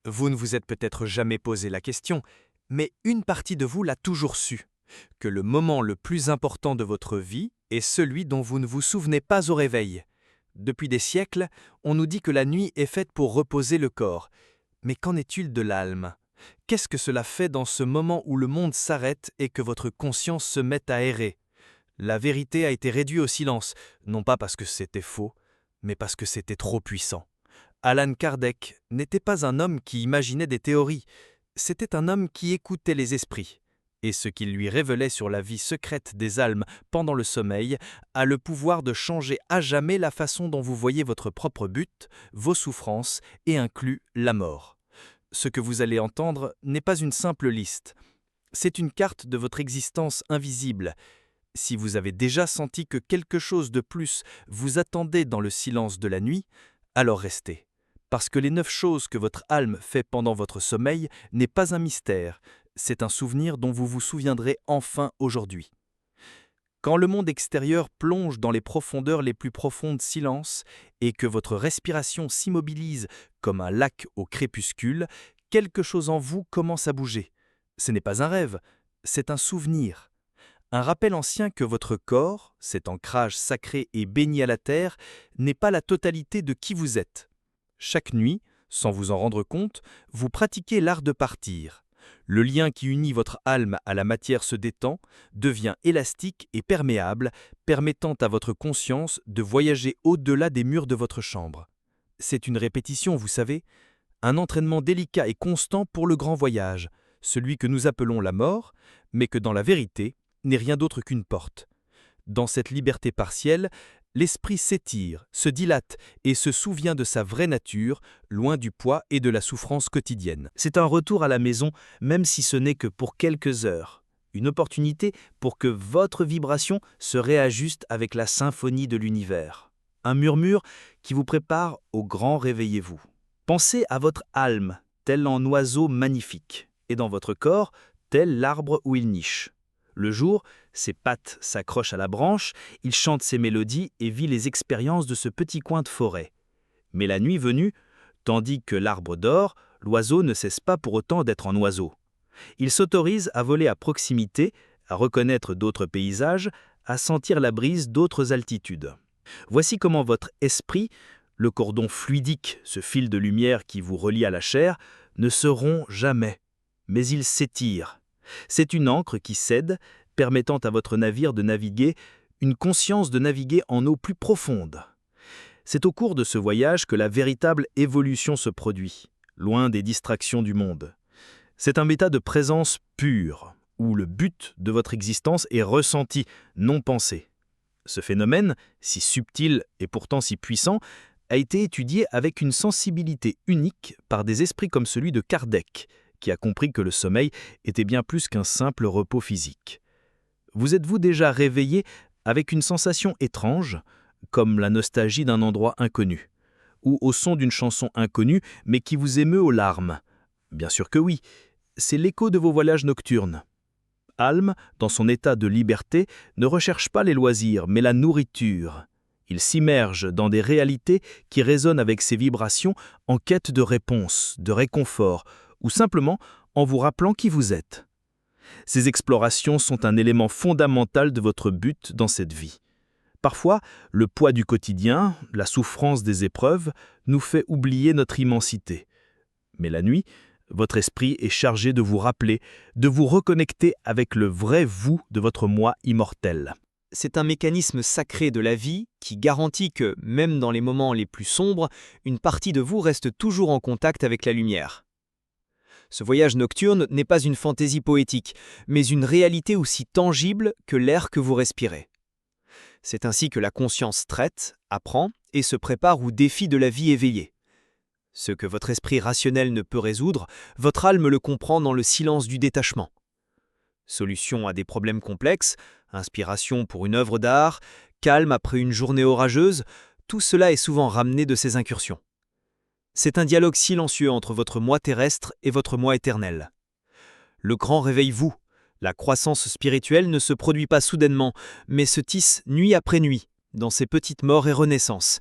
Vous ne vous êtes peut-être jamais posé la question, mais une partie de vous l'a toujours su, que le moment le plus important de votre vie est celui dont vous ne vous souvenez pas au réveil. Depuis des siècles, on nous dit que la nuit est faite pour reposer le corps. Mais qu'en est-il de l'âme? Qu'est-ce que cela fait dans ce moment où le monde s'arrête et que votre conscience se met à errer? La vérité a été réduite au silence, non pas parce que c'était faux, mais parce que c'était trop puissant. Allan Kardec n'était pas un homme qui imaginait des théories, c'était un homme qui écoutait les esprits. Et ce qu'il lui révélait sur la vie secrète des âmes pendant le sommeil a le pouvoir de changer à jamais la façon dont vous voyez votre propre but, vos souffrances et inclut la mort. Ce que vous allez entendre n'est pas une simple liste, c'est une carte de votre existence invisible. Si vous avez déjà senti que quelque chose de plus vous attendait dans le silence de la nuit, alors restez. Parce que les 9 choses que votre âme fait pendant votre sommeil n'est pas un mystère, c'est un souvenir dont vous vous souviendrez enfin aujourd'hui. Quand le monde extérieur plonge dans les profondeurs les plus profondes de silence et que votre respiration s'immobilise comme un lac au crépuscule, quelque chose en vous commence à bouger. Ce n'est pas un rêve, c'est un souvenir. Un rappel ancien que votre corps, cet ancrage sacré et béni à la terre, n'est pas la totalité de qui vous êtes. Chaque nuit, sans vous en rendre compte, vous pratiquez l'art de partir. Le lien qui unit votre âme à la matière se détend, devient élastique et perméable, permettant à votre conscience de voyager au-delà des murs de votre chambre. C'est une répétition, vous savez, un entraînement délicat et constant pour le grand voyage, celui que nous appelons la mort, mais que dans la vérité n'est rien d'autre qu'une porte. Dans cette liberté partielle, l'esprit s'étire, se dilate et se souvient de sa vraie nature, loin du poids et de la souffrance quotidienne. C'est un retour à la maison, même si ce n'est que pour quelques heures. Une opportunité pour que votre vibration se réajuste avec la symphonie de l'univers. Un murmure qui vous prépare au grand réveillez-vous. Pensez à votre âme, tel un oiseau magnifique, et dans votre corps, tel l'arbre où il niche. Le jour, ses pattes s'accrochent à la branche, il chante ses mélodies et vit les expériences de ce petit coin de forêt. Mais la nuit venue, tandis que l'arbre dort, l'oiseau ne cesse pas pour autant d'être en oiseau. Il s'autorise à voler à proximité, à reconnaître d'autres paysages, à sentir la brise d'autres altitudes. Voici comment votre esprit, le cordon fluidique, ce fil de lumière qui vous relie à la chair, ne se rompt jamais, mais il s'étire. C'est une ancre qui cède, permettant à votre navire de naviguer, une conscience de naviguer en eau plus profonde. C'est au cours de ce voyage que la véritable évolution se produit, loin des distractions du monde. C'est un état de présence pure, où le but de votre existence est ressenti, non pensé. Ce phénomène, si subtil et pourtant si puissant, a été étudié avec une sensibilité unique par des esprits comme celui de Kardec, qui a compris que le sommeil était bien plus qu'un simple repos physique. Vous êtes-vous déjà réveillé avec une sensation étrange, comme la nostalgie d'un endroit inconnu, ou au son d'une chanson inconnue mais qui vous émeut aux larmes? Bien sûr que oui, c'est l'écho de vos voyages nocturnes. Alm, dans son état de liberté, ne recherche pas les loisirs, mais la nourriture. Il s'immerge dans des réalités qui résonnent avec ses vibrations en quête de réponses, de réconfort, ou simplement en vous rappelant qui vous êtes. Ces explorations sont un élément fondamental de votre but dans cette vie. Parfois, le poids du quotidien, la souffrance des épreuves, nous fait oublier notre immensité. Mais la nuit, votre esprit est chargé de vous rappeler, de vous reconnecter avec le vrai vous de votre moi immortel. C'est un mécanisme sacré de la vie qui garantit que, même dans les moments les plus sombres, une partie de vous reste toujours en contact avec la lumière. Ce voyage nocturne n'est pas une fantaisie poétique, mais une réalité aussi tangible que l'air que vous respirez. C'est ainsi que la conscience traite, apprend et se prépare aux défis de la vie éveillée. Ce que votre esprit rationnel ne peut résoudre, votre âme le comprend dans le silence du détachement. Solution à des problèmes complexes, inspiration pour une œuvre d'art, calme après une journée orageuse, tout cela est souvent ramené de ces incursions. C'est un dialogue silencieux entre votre moi terrestre et votre moi éternel. Le grand réveille-vous. La croissance spirituelle ne se produit pas soudainement, mais se tisse nuit après nuit, dans ces petites morts et renaissances.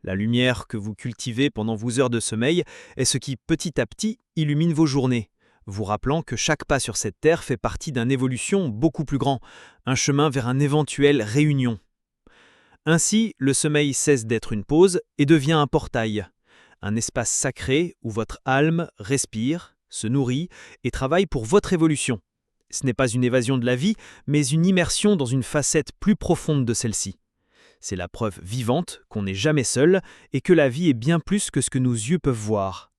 La lumière que vous cultivez pendant vos heures de sommeil est ce qui, petit à petit, illumine vos journées, vous rappelant que chaque pas sur cette terre fait partie d'une évolution beaucoup plus grand, un chemin vers une éventuelle réunion. Ainsi, le sommeil cesse d'être une pause et devient un portail, un espace sacré où votre âme respire, se nourrit et travaille pour votre évolution. Ce n'est pas une évasion de la vie, mais une immersion dans une facette plus profonde de celle-ci. C'est la preuve vivante qu'on n'est jamais seul et que la vie est bien plus que ce que nos yeux peuvent voir.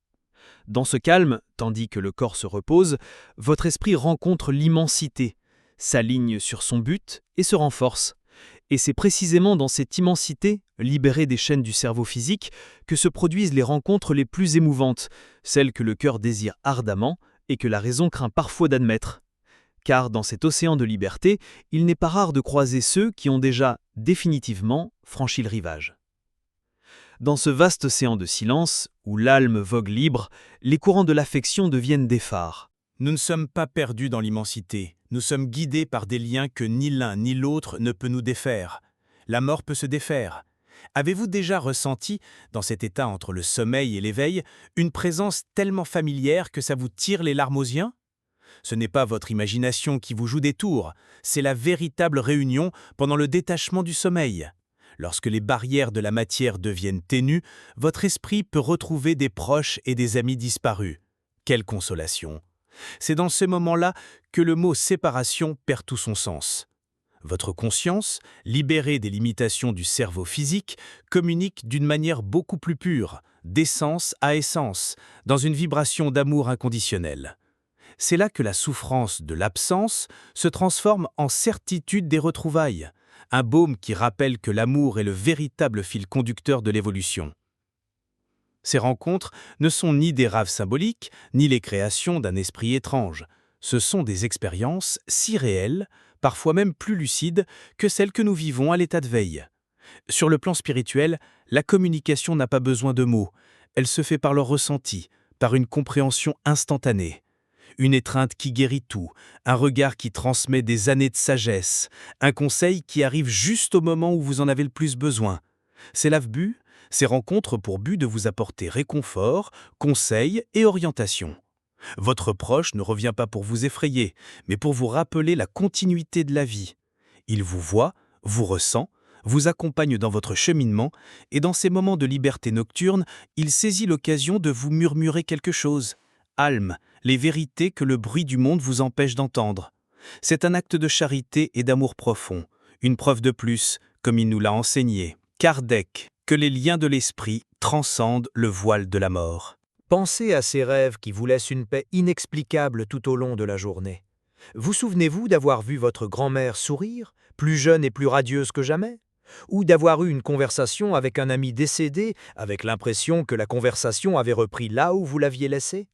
Dans ce calme, tandis que le corps se repose, votre esprit rencontre l'immensité, s'aligne sur son but et se renforce. Et c'est précisément dans cette immensité, libérée des chaînes du cerveau physique, que se produisent les rencontres les plus émouvantes, celles que le cœur désire ardemment et que la raison craint parfois d'admettre. Car dans cet océan de liberté, il n'est pas rare de croiser ceux qui ont déjà définitivement franchi le rivage. Dans ce vaste océan de silence, où l'âme vogue libre, les courants de l'affection deviennent des phares. Nous ne sommes pas perdus dans l'immensité, nous sommes guidés par des liens que ni l'un ni l'autre ne peut nous défaire. La mort peut se défaire. Avez-vous déjà ressenti, dans cet état entre le sommeil et l'éveil, une présence tellement familière que ça vous tire les larmes aux yeux ? Ce n'est pas votre imagination qui vous joue des tours, c'est la véritable réunion pendant le détachement du sommeil. Lorsque les barrières de la matière deviennent ténues, votre esprit peut retrouver des proches et des amis disparus. Quelle consolation! C'est dans ce moment-là que le mot « séparation » perd tout son sens. Votre conscience, libérée des limitations du cerveau physique, communique d'une manière beaucoup plus pure, d'essence à essence, dans une vibration d'amour inconditionnel. C'est là que la souffrance de l'absence se transforme en certitude des retrouvailles, un baume qui rappelle que l'amour est le véritable fil conducteur de l'évolution. Ces rencontres ne sont ni des rêves symboliques, ni les créations d'un esprit étrange. Ce sont des expériences si réelles, parfois même plus lucides, que celles que nous vivons à l'état de veille. Sur le plan spirituel, la communication n'a pas besoin de mots. Elle se fait par le ressenti, par une compréhension instantanée. Une étreinte qui guérit tout, un regard qui transmet des années de sagesse, un conseil qui arrive juste au moment où vous en avez le plus besoin. C'est l'AVBU, ces rencontres pour but de vous apporter réconfort, conseils et orientation. Votre proche ne revient pas pour vous effrayer, mais pour vous rappeler la continuité de la vie. Il vous voit, vous ressent, vous accompagne dans votre cheminement, et dans ces moments de liberté nocturne, il saisit l'occasion de vous murmurer quelque chose. Alme, les vérités que le bruit du monde vous empêche d'entendre. C'est un acte de charité et d'amour profond, une preuve de plus, comme il nous l'a enseigné, Kardec, que les liens de l'esprit transcendent le voile de la mort. Pensez à ces rêves qui vous laissent une paix inexplicable tout au long de la journée. Vous souvenez-vous d'avoir vu votre grand-mère sourire, plus jeune et plus radieuse que jamais ? Ou d'avoir eu une conversation avec un ami décédé, avec l'impression que la conversation avait repris là où vous l'aviez laissée ?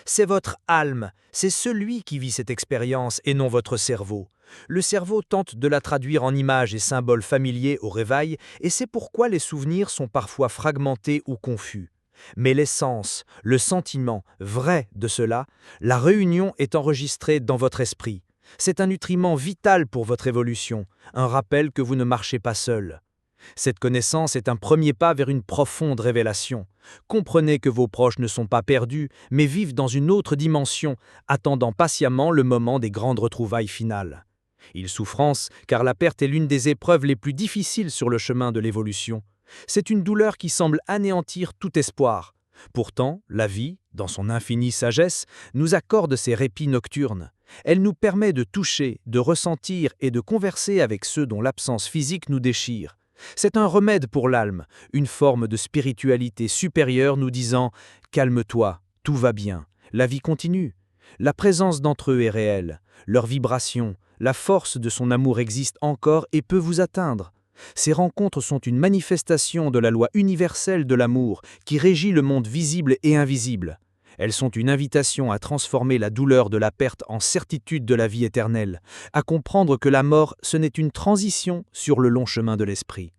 C'est votre âme, c'est celui qui vit cette expérience et non votre cerveau. Le cerveau tente de la traduire en images et symboles familiers au réveil, et c'est pourquoi les souvenirs sont parfois fragmentés ou confus. Mais l'essence, le sentiment vrai de cela, la réunion est enregistrée dans votre esprit. C'est un nutriment vital pour votre évolution, un rappel que vous ne marchez pas seul. Cette connaissance est un premier pas vers une profonde révélation. Comprenez que vos proches ne sont pas perdus, mais vivent dans une autre dimension, attendant patiemment le moment des grandes retrouvailles finales. Ils souffrance, car la perte est l'une des épreuves les plus difficiles sur le chemin de l'évolution. C'est une douleur qui semble anéantir tout espoir. Pourtant, la vie, dans son infinie sagesse, nous accorde ces répits nocturnes. Elle nous permet de toucher, de ressentir et de converser avec ceux dont l'absence physique nous déchire. C'est un remède pour l'âme, une forme de spiritualité supérieure nous disant « Calme-toi, tout va bien, la vie continue ». La présence d'entre eux est réelle, leur vibration, la force de son amour existe encore et peut vous atteindre. Ces rencontres sont une manifestation de la loi universelle de l'amour qui régit le monde visible et invisible. Elles sont une invitation à transformer la douleur de la perte en certitude de la vie éternelle, à comprendre que la mort, ce n'est une transition sur le long chemin de l'esprit.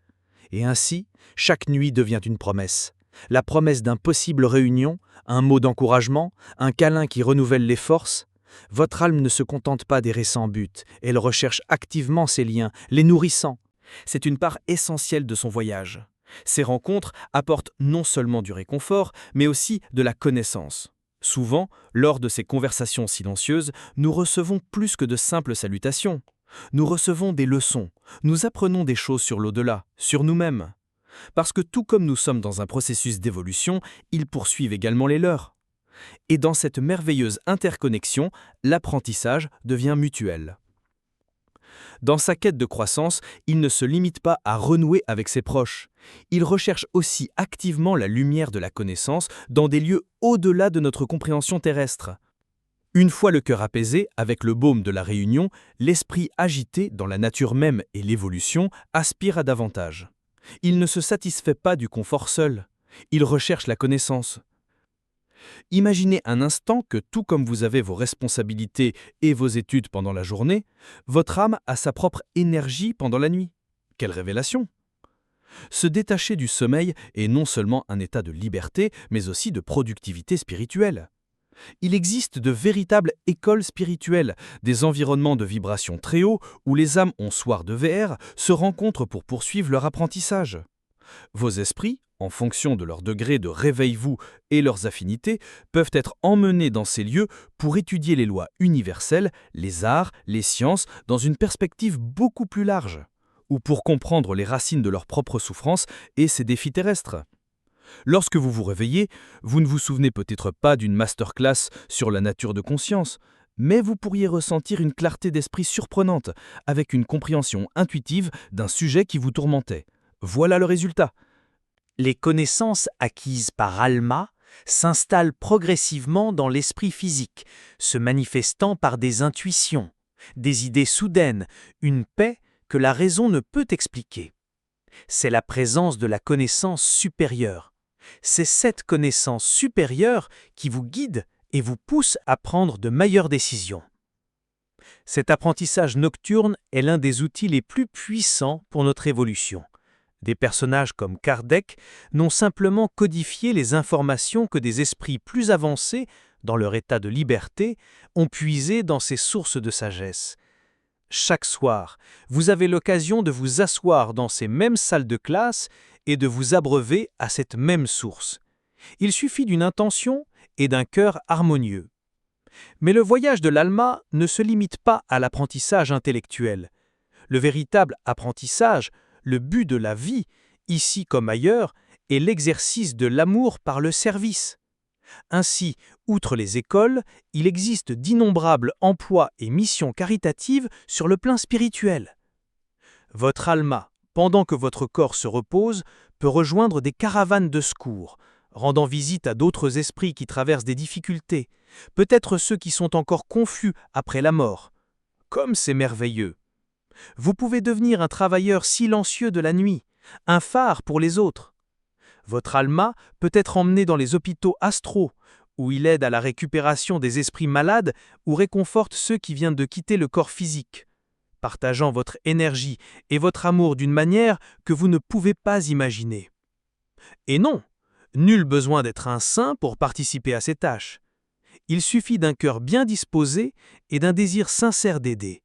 Et ainsi, chaque nuit devient une promesse. La promesse d'une possible réunion, un mot d'encouragement, un câlin qui renouvelle les forces. Votre âme ne se contente pas des récents buts, elle recherche activement ces liens, les nourrissant. C'est une part essentielle de son voyage. Ces rencontres apportent non seulement du réconfort, mais aussi de la connaissance. Souvent, lors de ces conversations silencieuses, nous recevons plus que de simples salutations. Nous recevons des leçons, nous apprenons des choses sur l'au-delà, sur nous-mêmes. Parce que tout comme nous sommes dans un processus d'évolution, ils poursuivent également les leurs. Et dans cette merveilleuse interconnexion, l'apprentissage devient mutuel. Dans sa quête de croissance, il ne se limite pas à renouer avec ses proches. Il recherche aussi activement la lumière de la connaissance dans des lieux au-delà de notre compréhension terrestre. Une fois le cœur apaisé, avec le baume de la réunion, l'esprit agité dans la nature même et l'évolution aspire à davantage. Il ne se satisfait pas du confort seul. Il recherche la connaissance. Imaginez un instant que tout comme vous avez vos responsabilités et vos études pendant la journée, votre âme a sa propre énergie pendant la nuit. Quelle révélation! Se détacher du sommeil est non seulement un état de liberté, mais aussi de productivité spirituelle. Il existe de véritables écoles spirituelles, des environnements de vibrations très hauts où les âmes en soir de VR se rencontrent pour poursuivre leur apprentissage. Vos esprits, en fonction de leur degré de réveil-vous et leurs affinités, peuvent être emmenés dans ces lieux pour étudier les lois universelles, les arts, les sciences, dans une perspective beaucoup plus large, ou pour comprendre les racines de leur propre souffrance et ses défis terrestres. Lorsque vous vous réveillez, vous ne vous souvenez peut-être pas d'une masterclass sur la nature de conscience, mais vous pourriez ressentir une clarté d'esprit surprenante, avec une compréhension intuitive d'un sujet qui vous tourmentait. Voilà le résultat. Les connaissances acquises par Alma s'installent progressivement dans l'esprit physique, se manifestant par des intuitions, des idées soudaines, une paix que la raison ne peut expliquer. C'est la présence de la connaissance supérieure. C'est cette connaissance supérieure qui vous guide et vous pousse à prendre de meilleures décisions. Cet apprentissage nocturne est l'un des outils les plus puissants pour notre évolution. Des personnages comme Kardec n'ont simplement codifié les informations que des esprits plus avancés, dans leur état de liberté, ont puisées dans ces sources de sagesse. Chaque soir, vous avez l'occasion de vous asseoir dans ces mêmes salles de classe et de vous abreuver à cette même source. Il suffit d'une intention et d'un cœur harmonieux. Mais le voyage de l'Alma ne se limite pas à l'apprentissage intellectuel. Le véritable apprentissage, le but de la vie, ici comme ailleurs, est l'exercice de l'amour par le service. Ainsi, outre les écoles, il existe d'innombrables emplois et missions caritatives sur le plan spirituel. Votre Alma, pendant que votre corps se repose, peut rejoindre des caravanes de secours, rendant visite à d'autres esprits qui traversent des difficultés, peut-être ceux qui sont encore confus après la mort. Comme c'est merveilleux! Vous pouvez devenir un travailleur silencieux de la nuit, un phare pour les autres. Votre Alma peut être emmené dans les hôpitaux astraux, où il aide à la récupération des esprits malades ou réconforte ceux qui viennent de quitter le corps physique, partageant votre énergie et votre amour d'une manière que vous ne pouvez pas imaginer. Et non, nul besoin d'être un saint pour participer à ces tâches. Il suffit d'un cœur bien disposé et d'un désir sincère d'aider.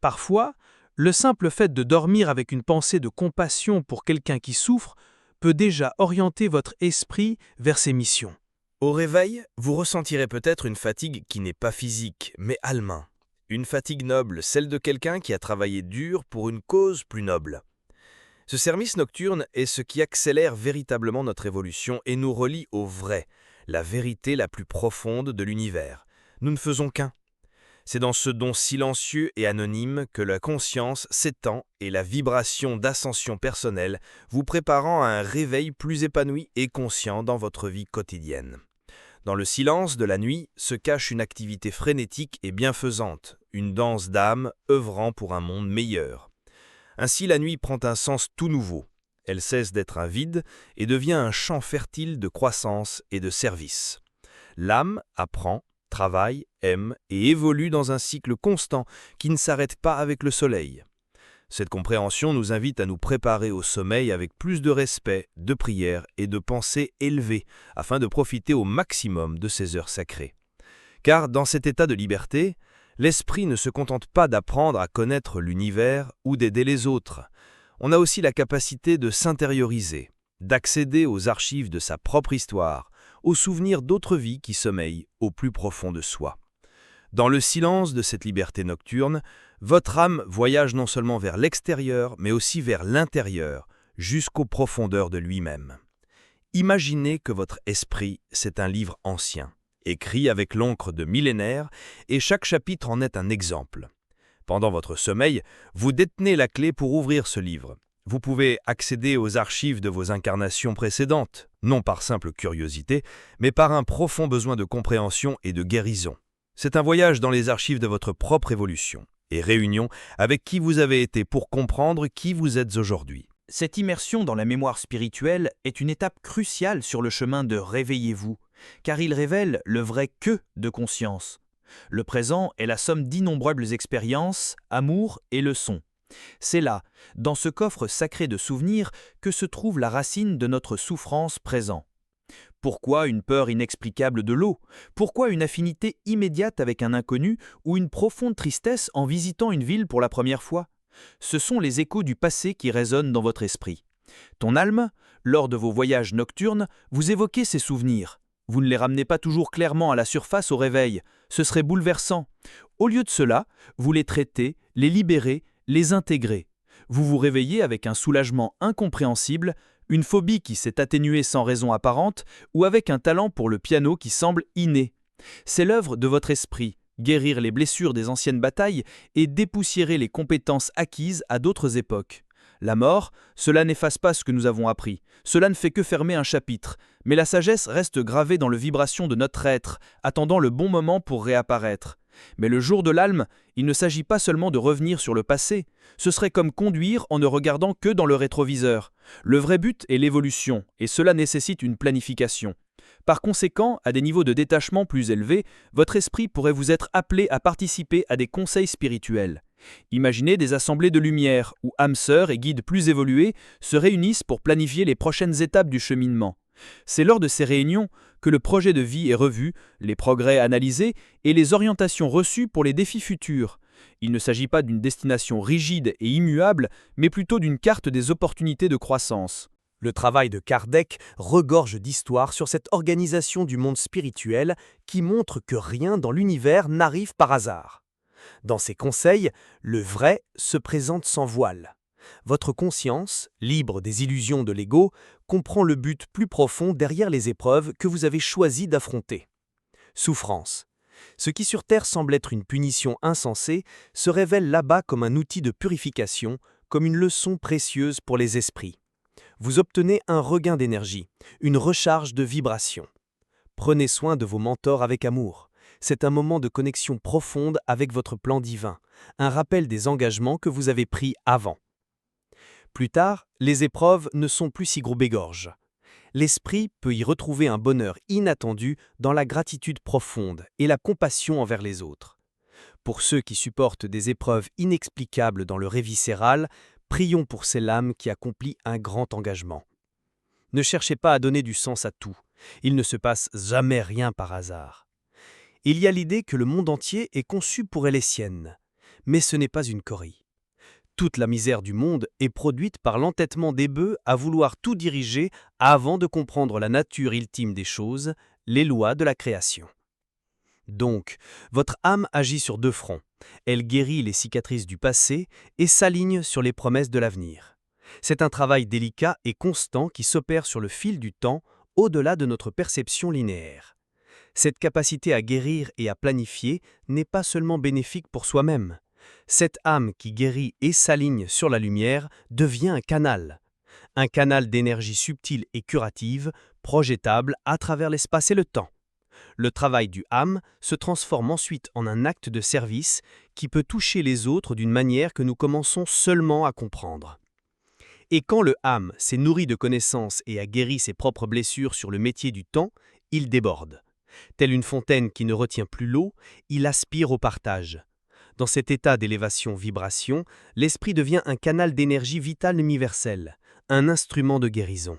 Parfois, le simple fait de dormir avec une pensée de compassion pour quelqu'un qui souffre peut déjà orienter votre esprit vers ses missions. Au réveil, vous ressentirez peut-être une fatigue qui n'est pas physique, mais almain. Une fatigue noble, celle de quelqu'un qui a travaillé dur pour une cause plus noble. Ce service nocturne est ce qui accélère véritablement notre évolution et nous relie au vrai, la vérité la plus profonde de l'univers. Nous ne faisons qu'un. C'est dans ce don silencieux et anonyme que la conscience s'étend et la vibration d'ascension personnelle vous préparant à un réveil plus épanoui et conscient dans votre vie quotidienne. Dans le silence de la nuit se cache une activité frénétique et bienfaisante, une danse d'âme œuvrant pour un monde meilleur. Ainsi la nuit prend un sens tout nouveau. Elle cesse d'être un vide et devient un champ fertile de croissance et de service. L'âme apprend, travaille, aime et évolue dans un cycle constant qui ne s'arrête pas avec le soleil. Cette compréhension nous invite à nous préparer au sommeil avec plus de respect, de prière et de pensée élevée afin de profiter au maximum de ces heures sacrées. Car dans cet état de liberté, l'esprit ne se contente pas d'apprendre à connaître l'univers ou d'aider les autres. On a aussi la capacité de s'intérioriser, d'accéder aux archives de sa propre histoire, aux souvenirs d'autres vies qui sommeillent au plus profond de soi. Dans le silence de cette liberté nocturne, votre âme voyage non seulement vers l'extérieur, mais aussi vers l'intérieur, jusqu'aux profondeurs de lui-même. Imaginez que votre esprit, c'est un livre ancien, écrit avec l'encre de millénaires, et chaque chapitre en est un exemple. Pendant votre sommeil, vous détenez la clé pour ouvrir ce livre. Vous pouvez accéder aux archives de vos incarnations précédentes, non par simple curiosité, mais par un profond besoin de compréhension et de guérison. C'est un voyage dans les archives de votre propre évolution et réunion avec qui vous avez été pour comprendre qui vous êtes aujourd'hui. Cette immersion dans la mémoire spirituelle est une étape cruciale sur le chemin de Réveillez-vous, car il révèle le vrai que de conscience. Le présent est la somme d'innombrables expériences, amours et leçons. C'est là, dans ce coffre sacré de souvenirs, que se trouve la racine de notre souffrance présent. Pourquoi une peur inexplicable de l'eau? Pourquoi une affinité immédiate avec un inconnu ou une profonde tristesse en visitant une ville pour la première fois? Ce sont les échos du passé qui résonnent dans votre esprit. Ton âme, lors de vos voyages nocturnes, vous évoquez ces souvenirs. Vous ne les ramenez pas toujours clairement à la surface au réveil. Ce serait bouleversant. Au lieu de cela, vous les traitez, les libérez, les intégrez. Vous vous réveillez avec un soulagement incompréhensible, une phobie qui s'est atténuée sans raison apparente ou avec un talent pour le piano qui semble inné. C'est l'œuvre de votre esprit, guérir les blessures des anciennes batailles et dépoussiérer les compétences acquises à d'autres époques. La mort, cela n'efface pas ce que nous avons appris, cela ne fait que fermer un chapitre, mais la sagesse reste gravée dans le vibration de notre être, attendant le bon moment pour réapparaître. Mais le jour de l'âme, il ne s'agit pas seulement de revenir sur le passé, ce serait comme conduire en ne regardant que dans le rétroviseur. Le vrai but est l'évolution, et cela nécessite une planification. Par conséquent, à des niveaux de détachement plus élevés, votre esprit pourrait vous être appelé à participer à des conseils spirituels. Imaginez des assemblées de lumière, où âmes sœurs et guides plus évolués se réunissent pour planifier les prochaines étapes du cheminement. C'est lors de ces réunions que le projet de vie est revu, les progrès analysés et les orientations reçues pour les défis futurs. Il ne s'agit pas d'une destination rigide et immuable, mais plutôt d'une carte des opportunités de croissance. Le travail de Kardec regorge d'histoires sur cette organisation du monde spirituel qui montre que rien dans l'univers n'arrive par hasard. Dans ses conseils, le vrai se présente sans voile. Votre conscience, libre des illusions de l'ego, comprend le but plus profond derrière les épreuves que vous avez choisi d'affronter. Souffrance. Ce qui sur Terre semble être une punition insensée se révèle là-bas comme un outil de purification, comme une leçon précieuse pour les esprits. Vous obtenez un regain d'énergie, une recharge de vibrations. Prenez soin de vos mentors avec amour. C'est un moment de connexion profonde avec votre plan divin, un rappel des engagements que vous avez pris avant. Plus tard, les épreuves ne sont plus si gros-bégorges. L'esprit peut y retrouver un bonheur inattendu dans la gratitude profonde et la compassion envers les autres. Pour ceux qui supportent des épreuves inexplicables dans leur viscéral, prions pour ces âmes qui accomplissent un grand engagement. Ne cherchez pas à donner du sens à tout. Il ne se passe jamais rien par hasard. Il y a l'idée que le monde entier est conçu pour les siennes, mais ce n'est pas une corie. Toute la misère du monde est produite par l'entêtement des bœufs à vouloir tout diriger avant de comprendre la nature ultime des choses, les lois de la création. Donc, votre âme agit sur deux fronts. Elle guérit les cicatrices du passé et s'aligne sur les promesses de l'avenir. C'est un travail délicat et constant qui s'opère sur le fil du temps, au-delà de notre perception linéaire. Cette capacité à guérir et à planifier n'est pas seulement bénéfique pour soi-même. Cette âme qui guérit et s'aligne sur la lumière devient un canal d'énergie subtile et curative, projetable à travers l'espace et le temps. Le travail du âme se transforme ensuite en un acte de service qui peut toucher les autres d'une manière que nous commençons seulement à comprendre. Et quand le âme s'est nourri de connaissances et a guéri ses propres blessures sur le métier du temps, il déborde. Telle une fontaine qui ne retient plus l'eau, il aspire au partage. Dans cet état d'élévation-vibration, l'esprit devient un canal d'énergie vitale universelle, un instrument de guérison.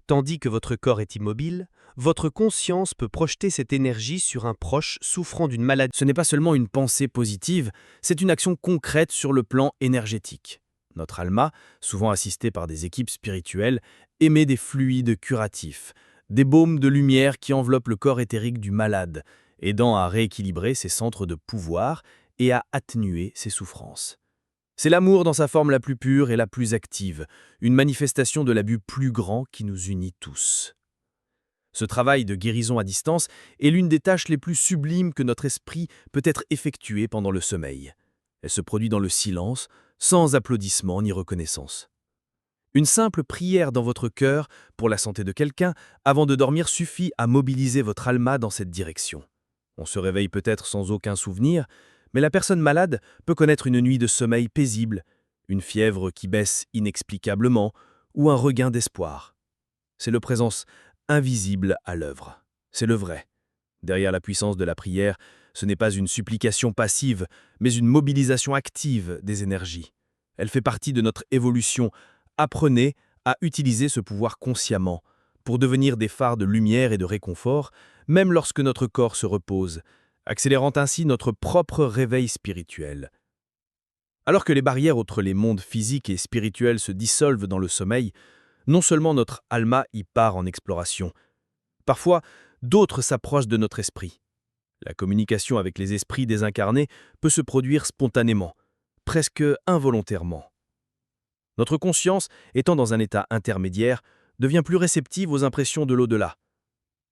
Tandis que votre corps est immobile, votre conscience peut projeter cette énergie sur un proche souffrant d'une maladie. Ce n'est pas seulement une pensée positive, c'est une action concrète sur le plan énergétique. Notre Alma, souvent assistée par des équipes spirituelles, émet des fluides curatifs, des baumes de lumière qui enveloppent le corps éthérique du malade, aidant à rééquilibrer ses centres de pouvoir et à atténuer ses souffrances. C'est l'amour dans sa forme la plus pure et la plus active, une manifestation de l'abus plus grand qui nous unit tous. Ce travail de guérison à distance est l'une des tâches les plus sublimes que notre esprit peut être effectué pendant le sommeil. Elle se produit dans le silence, sans applaudissements ni reconnaissance. Une simple prière dans votre cœur pour la santé de quelqu'un avant de dormir suffit à mobiliser votre alma dans cette direction. On se réveille peut-être sans aucun souvenir, mais la personne malade peut connaître une nuit de sommeil paisible, une fièvre qui baisse inexplicablement ou un regain d'espoir. C'est la présence invisible à l'œuvre. C'est le vrai. Derrière la puissance de la prière, ce n'est pas une supplication passive, mais une mobilisation active des énergies. Elle fait partie de notre évolution. Apprenez à utiliser ce pouvoir consciemment pour devenir des phares de lumière et de réconfort, même lorsque notre corps se repose, accélérant ainsi notre propre réveil spirituel. Alors que les barrières entre les mondes physiques et spirituels se dissolvent dans le sommeil, non seulement notre alma y part en exploration, parfois d'autres s'approchent de notre esprit. La communication avec les esprits désincarnés peut se produire spontanément, presque involontairement. Notre conscience, étant dans un état intermédiaire, devient plus réceptive aux impressions de l'au-delà.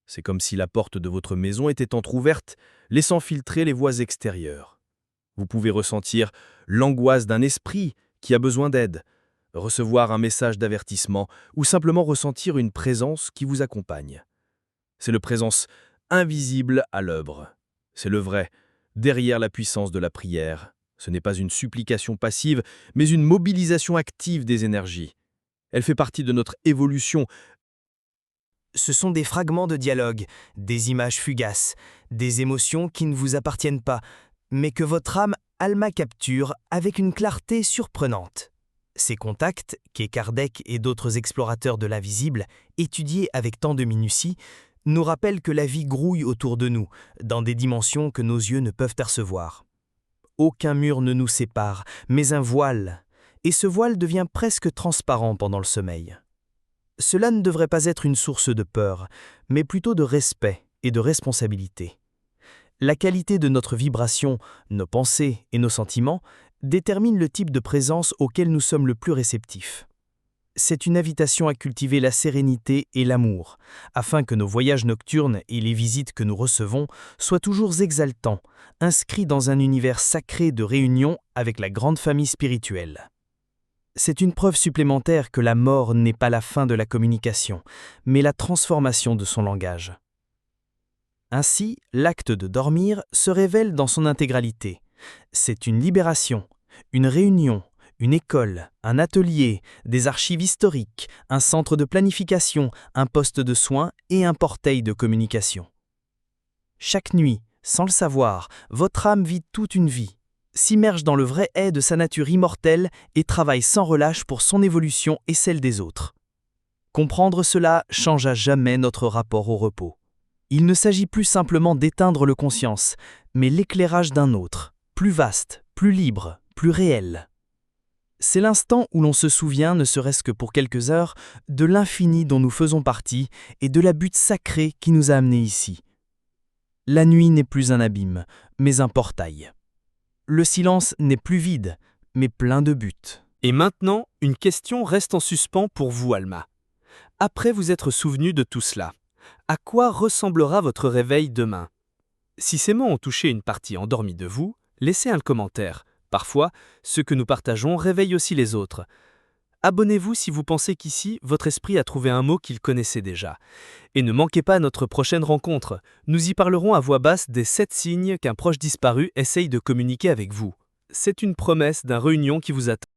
C'est comme si la porte de votre maison était entr'ouverte, laissant filtrer les voix extérieures. Vous pouvez ressentir l'angoisse d'un esprit qui a besoin d'aide, recevoir un message d'avertissement ou simplement ressentir une présence qui vous accompagne. C'est la présence invisible à l'œuvre. C'est le vrai, derrière la puissance de la prière. Ce n'est pas une supplication passive, mais une mobilisation active des énergies. Elle fait partie de notre évolution. Ce sont des fragments de dialogue, des images fugaces, des émotions qui ne vous appartiennent pas, mais que votre âme alma capture avec une clarté surprenante. Ces contacts, qu'est Kardec et d'autres explorateurs de l'invisible, étudiés avec tant de minutie, nous rappellent que la vie grouille autour de nous, dans des dimensions que nos yeux ne peuvent percevoir. Aucun mur ne nous sépare, mais un voile, et ce voile devient presque transparent pendant le sommeil. Cela ne devrait pas être une source de peur, mais plutôt de respect et de responsabilité. La qualité de notre vibration, nos pensées et nos sentiments détermine le type de présence auquel nous sommes le plus réceptifs. C'est une invitation à cultiver la sérénité et l'amour, afin que nos voyages nocturnes et les visites que nous recevons soient toujours exaltants, inscrits dans un univers sacré de réunion avec la grande famille spirituelle. C'est une preuve supplémentaire que la mort n'est pas la fin de la communication, mais la transformation de son langage. Ainsi, l'acte de dormir se révèle dans son intégralité. C'est une libération, une réunion, une école, un atelier, des archives historiques, un centre de planification, un poste de soins et un portail de communication. Chaque nuit, sans le savoir, votre âme vit toute une vie, s'immerge dans le vrai est de sa nature immortelle et travaille sans relâche pour son évolution et celle des autres. Comprendre cela change à jamais notre rapport au repos. Il ne s'agit plus simplement d'éteindre le conscience, mais l'éclairage d'un autre, plus vaste, plus libre, plus réel. C'est l'instant où l'on se souvient, ne serait-ce que pour quelques heures, de l'infini dont nous faisons partie et de la butte sacrée qui nous a amenés ici. La nuit n'est plus un abîme, mais un portail. Le silence n'est plus vide, mais plein de buts. Et maintenant, une question reste en suspens pour vous, Alma. Après vous être souvenu de tout cela, à quoi ressemblera votre réveil demain? Si ces mots ont touché une partie endormie de vous, laissez un commentaire. Parfois, ceux que nous partageons réveillent aussi les autres. Abonnez-vous si vous pensez qu'ici, votre esprit a trouvé un mot qu'il connaissait déjà. Et ne manquez pas notre prochaine rencontre. Nous y parlerons à voix basse des 7 signes qu'un proche disparu essaye de communiquer avec vous. C'est une promesse d'une réunion qui vous attend.